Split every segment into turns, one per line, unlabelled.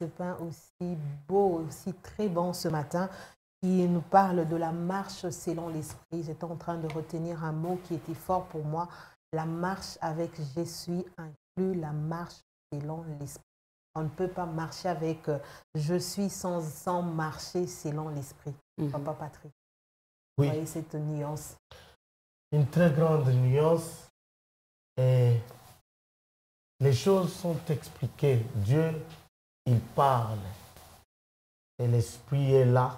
ce pain aussi beau, aussi très bon ce matin, qui nous parle de la marche selon l'esprit. J'étais en train de retenir un mot qui était fort pour moi. La marche avec Jésus inclut la marche selon l'esprit. On ne peut pas marcher avec je suis sans marcher selon l'esprit. Papa Patrick, vous voyez cette nuance?
Une très grande nuance. Et les choses sont expliquées. Dieu, il parle. Et l'esprit est là.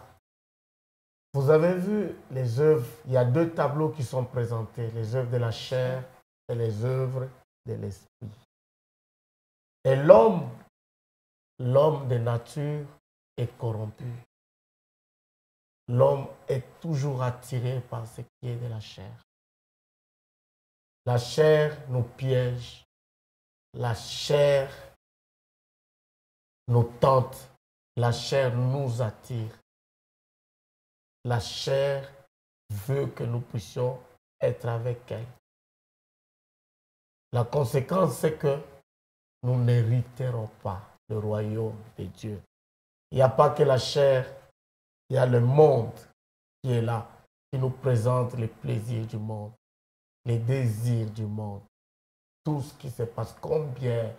Vous avez vu les œuvres, il y a deux tableaux qui sont présentés, les œuvres de la chair et les œuvres de l'esprit. Et l'homme de nature est corrompu. L'homme est toujours attiré par ce qui est de la chair. La chair nous piège. La chair nous tente. La chair nous attire. La chair veut que nous puissions être avec elle. La conséquence, c'est que nous n'hériterons pas le royaume de Dieu. Il n'y a pas que la chair, il y a le monde qui est là, qui nous présente les plaisirs du monde, les désirs du monde, tout ce qui se passe. Combien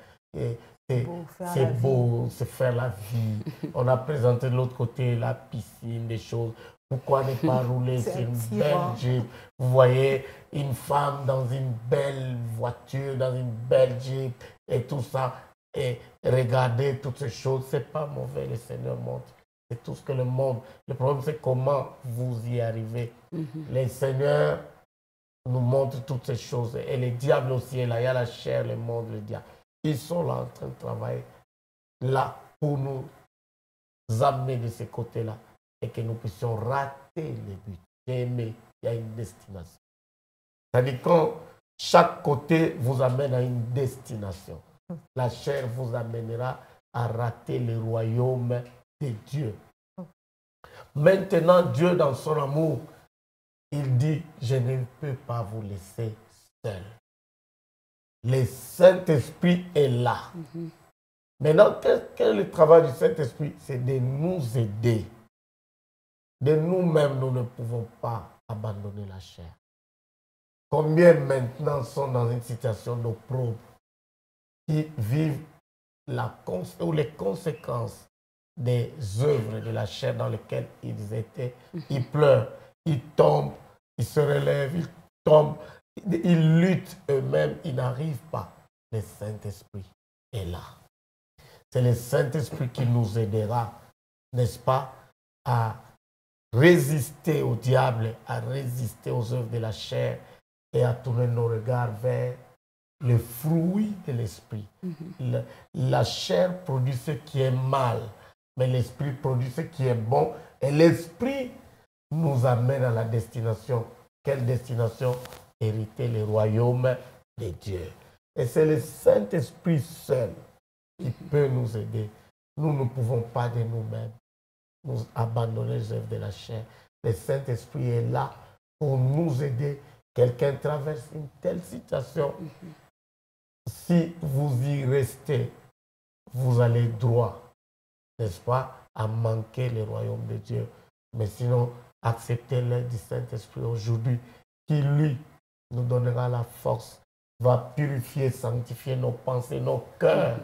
c'est beau, c'est faire la vie. On a présenté de l'autre côté la piscine, des choses. Pourquoi ne pas rouler sur une belle Jeep? Vous voyez une femme dans une belle voiture, dans une belle Jeep et tout ça. Et regarder toutes ces choses, c'est pas mauvais, le Seigneur montre. C'est tout ce que le monde. Le problème, c'est comment vous y arrivez. Le Seigneur nous montre toutes ces choses. Et le diable aussi est là. Il y a la chair, le monde, le diable. Ils sont là en train de travailler là pour nous amener de ce côté-là et que nous puissions rater le but. Aimer, il y a une destination. C'est-à-dire quand chaque côté vous amène à une destination, la chair vous amènera à rater le royaume de Dieu. Maintenant, Dieu, dans son amour, il dit, je ne peux pas vous laisser seul. Le Saint-Esprit est là. Maintenant, quel est le travail du Saint-Esprit? C'est de nous aider. De nous-mêmes, nous ne pouvons pas abandonner la chair. Combien maintenant sont dans une situation d'opprobre, qui vivent les conséquences des œuvres de la chair dans lesquelles ils étaient. Ils pleurent, ils tombent, ils se relèvent, ils tombent, ils luttent eux-mêmes, ils n'arrivent pas. Le Saint-Esprit est là. C'est le Saint-Esprit qui nous aidera, n'est-ce pas, à résister au diable, à résister aux œuvres de la chair et à tourner nos regards vers le fruit de l'esprit. La chair produit ce qui est mal, mais l'esprit produit ce qui est bon. Et l'esprit nous amène à la destination. Quelle destination? Hériter le royaume de Dieu. Et c'est le Saint-Esprit seul qui peut nous aider. Nous ne pouvons pas de nous-mêmes nous abandonner les œuvres de la chair. Le Saint-Esprit est là pour nous aider. Quelqu'un traverse une telle situation. Si vous y restez, vous allez droit, n'est-ce pas, à manquer le royaume de Dieu. Mais sinon, acceptez l'aide du Saint-Esprit aujourd'hui, qui lui nous donnera la force, va purifier, sanctifier nos pensées, nos cœurs,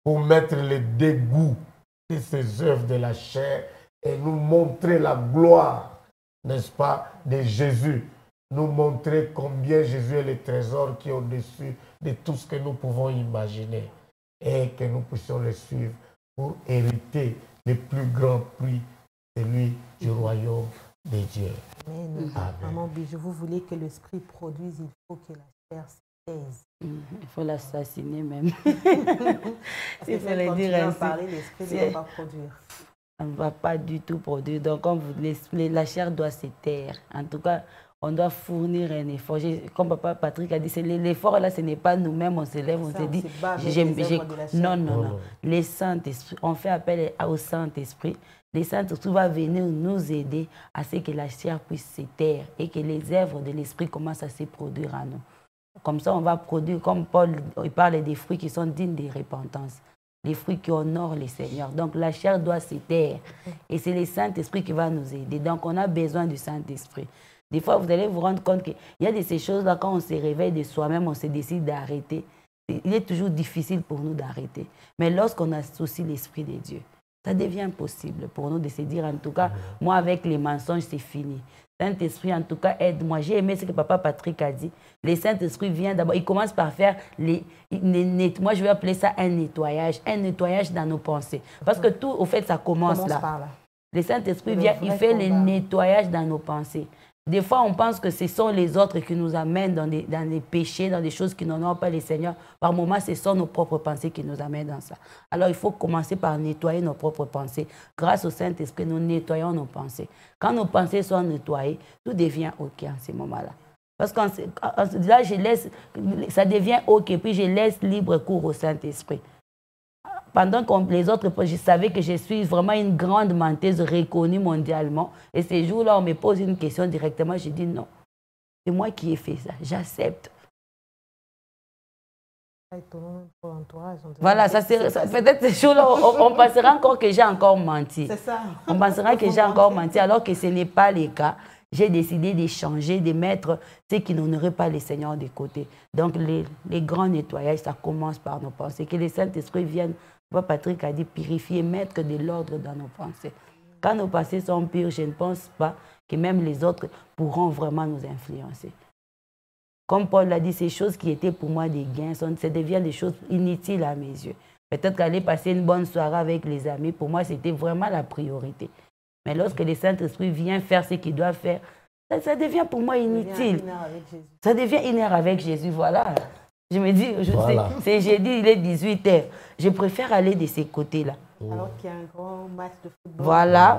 pour mettre le dégoût de ces œuvres de la chair et nous montrer la gloire, n'est-ce pas, de Jésus. Nous montrer combien Jésus est le trésor qui est au-dessus de tout ce que nous pouvons imaginer et que nous puissions le suivre pour hériter le plus grand prix, celui du royaume de Dieu.
Amen. Maman Bijou, vous voulez que l'esprit produise, il faut que la chair se taise.
Il faut l'assassiner même.
Il faut le dire ainsi. Parler, l'esprit ne va pas produire.
On ne va pas du tout produire. Donc, comme la chair doit se taire. En tout cas, on doit fournir un effort. Comme Papa Patrick a dit, l'effort là, ce n'est pas nous-mêmes, on se lève, on se dit, non. Les Saint-Esprit, on fait appel au Saint-Esprit. Le Saint-Esprit va venir nous aider à ce que la chair puisse se taire et que les œuvres de l'Esprit commencent à se produire en nous. Comme ça, on va produire, comme Paul il parle des fruits qui sont dignes de repentance. les fruits qui honorent le Seigneur. Donc la chair doit se taire. Et c'est le Saint-Esprit qui va nous aider. Donc on a besoin du Saint-Esprit. Des fois, vous allez vous rendre compte qu'il y a de ces choses-là, quand on se réveille de soi-même, on se décide d'arrêter. Il est toujours difficile pour nous d'arrêter. Mais lorsqu'on associe l'Esprit de Dieu, ça devient possible pour nous de se dire, en tout cas, moi, avec les mensonges, c'est fini. Saint-Esprit, en tout cas, aide-moi. J'ai aimé ce que Papa Patrick a dit. Le Saint-Esprit vient d'abord, il commence par faire moi, je vais appeler ça un nettoyage dans nos pensées. Parce que tout, au fait, ça commence là. Le Saint-Esprit vient, il fait le nettoyage dans nos pensées. Des fois, on pense que ce sont les autres qui nous amènent dans des péchés, dans des choses qui n'honorent pas le Seigneur. Par moments, ce sont nos propres pensées qui nous amènent dans ça. Alors, il faut commencer par nettoyer nos propres pensées. Grâce au Saint-Esprit, nous nettoyons nos pensées. Quand nos pensées sont nettoyées, tout devient OK en ce moment-là. Parce que là, ça devient OK, puis je laisse libre cours au Saint-Esprit. Pendant que les autres, je savais que je suis vraiment une grande menteuse reconnue mondialement. Et ces jours-là, on me pose une question directement. Je dis non, c'est moi qui ai fait ça. J'accepte. Voilà, peut-être ces jours-là, on pensera encore que j'ai encore menti.
C'est ça.
On pensera que j'ai encore menti, alors que ce n'est pas le cas. J'ai décidé de changer, de mettre ce qui n'honorait pas le Seigneur de côté. Donc, les grands nettoyages, ça commence par nos pensées. Que le Saint-Esprit vienne. Patrick a dit purifier, mettre de l'ordre dans nos pensées. Quand nos pensées sont pures, je ne pense pas que même les autres pourront vraiment nous influencer. Comme Paul l'a dit, ces choses qui étaient pour moi des gains, ça devient des choses inutiles à mes yeux. Peut-être qu'aller passer une bonne soirée avec les amis, pour moi, c'était vraiment la priorité. Mais lorsque le Saint-Esprit vient faire ce qu'il doit faire, ça devient pour moi inutile. Ça devient inerte avec Jésus, voilà. Je me dis, c'est jeudi, il est 18h. Je préfère aller de ces côtés-là.
Alors qu'il y a un grand match de football.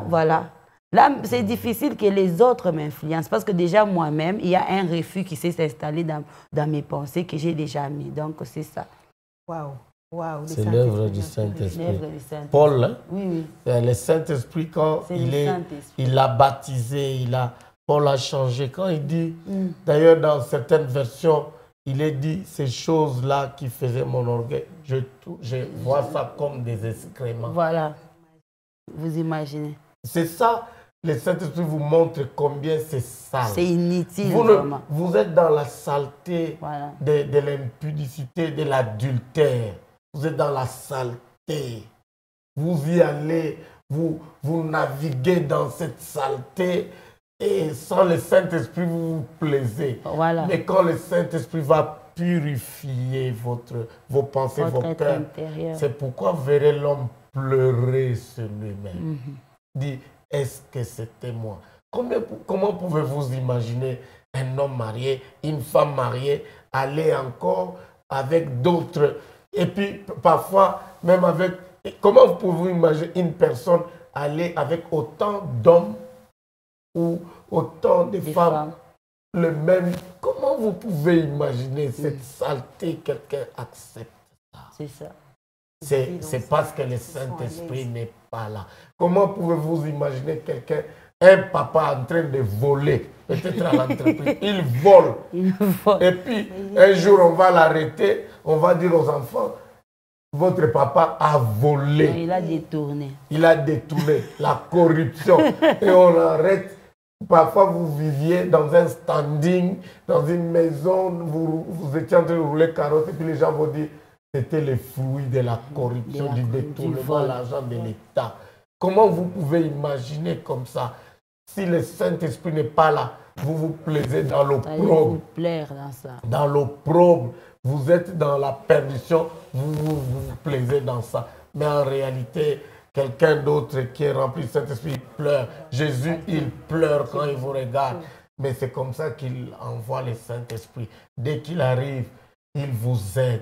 Voilà. Là, c'est difficile que les autres m'influencent parce que déjà moi-même, il y a un refus qui s'est installé dans mes pensées que j'ai déjà mis. Donc, c'est ça.
Waouh.
C'est l'œuvre du Saint-Esprit. Paul, hein?
Oui.
Le Saint-Esprit, quand il l'a baptisé, Paul a changé. Quand il dit, d'ailleurs, dans certaines versions, il est dit ces choses-là qui faisaient mon orgueil. Je vois ça comme des excréments.
Voilà. Vous imaginez.
C'est ça, le Saint-Esprit vous montre combien c'est sale.
C'est inutile.
Vous êtes dans la saleté de l'impudicité, de l'adultère. Vous êtes dans la saleté. Vous y allez, vous naviguez dans cette saleté. Et sans le Saint-Esprit, vous vous plaisez.
Voilà.
Mais quand le Saint-Esprit va purifier vos pensées, vos cœurs, c'est pourquoi vous verrez l'homme pleurer sur lui-même. Dit, est-ce que c'était moi? Comment pouvez-vous imaginer un homme marié, une femme mariée, aller encore avec d'autres? Et puis, parfois, même avec... Comment vous pouvez imaginer une personne aller avec autant d'hommes ou autant de femmes, le même. Comment vous pouvez imaginer cette saleté, quelqu'un accepte ça?
C'est ça.
C'est parce que le Saint-Esprit n'est pas là. Comment pouvez-vous imaginer quelqu'un, un papa en train de voler, peut-être à l'entreprise, il vole. Et puis, un jour, on va l'arrêter, on va dire aux enfants, votre papa a volé.
Il a détourné.
Il a détourné la corruption. Et on arrête. Parfois, vous viviez dans un standing, dans une maison, vous étiez en train de rouler carotte et puis les gens vont dire c'était les fruits de la corruption, du détournement de l'argent de l'État. Comment vous pouvez imaginer comme ça? Si le Saint-Esprit n'est pas là, vous vous plaisez dans l'opprobre. Dans l'opprobre, vous êtes dans la perdition, vous vous plaisez dans ça. Mais en réalité, quelqu'un d'autre qui est rempli du Saint-Esprit, il pleure. Jésus, il pleure quand il vous regarde. Mais c'est comme ça qu'il envoie le Saint-Esprit. Dès qu'il arrive, il vous aide.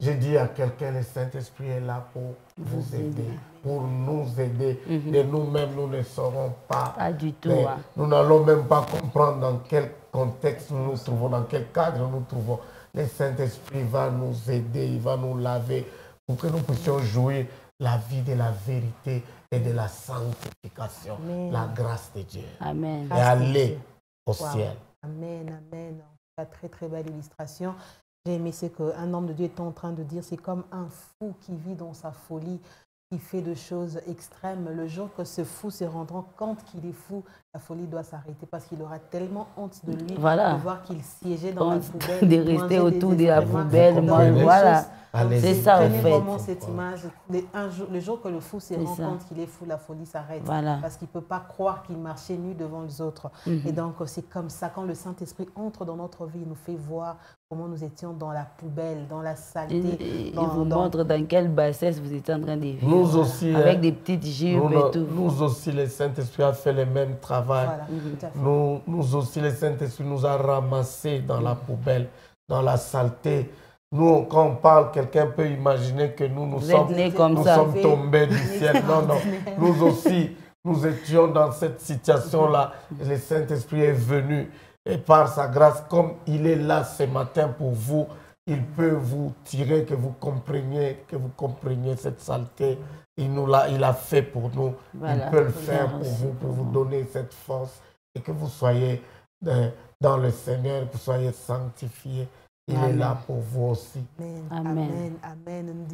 J'ai dit à quelqu'un, le Saint-Esprit est là pour vous aider, pour nous aider. Et nous-mêmes, nous ne saurons pas.
Pas du tout.
Nous n'allons même pas comprendre dans quel contexte nous nous trouvons, dans quel cadre nous nous trouvons. Le Saint-Esprit va nous aider, il va nous laver pour que nous puissions jouir la vie de la vérité et de la sanctification. Amen. La grâce de Dieu.
Amen.
Et aller au ciel.
Amen. Très, très belle illustration. j'ai aimé ce qu'un homme de Dieu est en train de dire. C'est comme un fou qui vit dans sa folie, qui fait de choses extrêmes. Le jour que ce fou se rendra compte qu'il est fou, la folie doit s'arrêter parce qu'il aura tellement honte de lui de voir qu'il siégeait dans la poubelle.
De rester autour de la poubelle. Voilà. C'est ça, en fait.
Vraiment cette image. Le jour que le fou se rend compte qu'il est fou, la folie s'arrête.
Voilà.
Parce qu'il ne peut pas croire qu'il marchait nu devant les autres. Et donc, c'est comme ça, quand le Saint-Esprit entre dans notre vie, il nous fait voir comment nous étions dans la poubelle, dans la saleté.
Il vous montre dans quelle bassesse vous étiez en train de vivre.
Nous aussi,
avec des petites jupes et tout.
Nous aussi, le Saint-Esprit a fait le même travail.
Voilà, tout à fait.
Nous aussi, le Saint-Esprit nous a ramassés dans la poubelle, dans la saleté. Nous, quand on parle, quelqu'un peut imaginer que nous sommes tombés du ciel. Non, non. Nous aussi, nous étions dans cette situation-là. Le Saint-Esprit est venu. Et par sa grâce, comme il est là ce matin pour vous, il peut vous tirer, que vous compreniez cette saleté. Il a fait pour nous. Voilà, il peut le faire pour vous donner cette force et que vous soyez dans le Seigneur, que vous soyez sanctifiés. Il est là pour vous aussi.
Amen. Amen. Amen.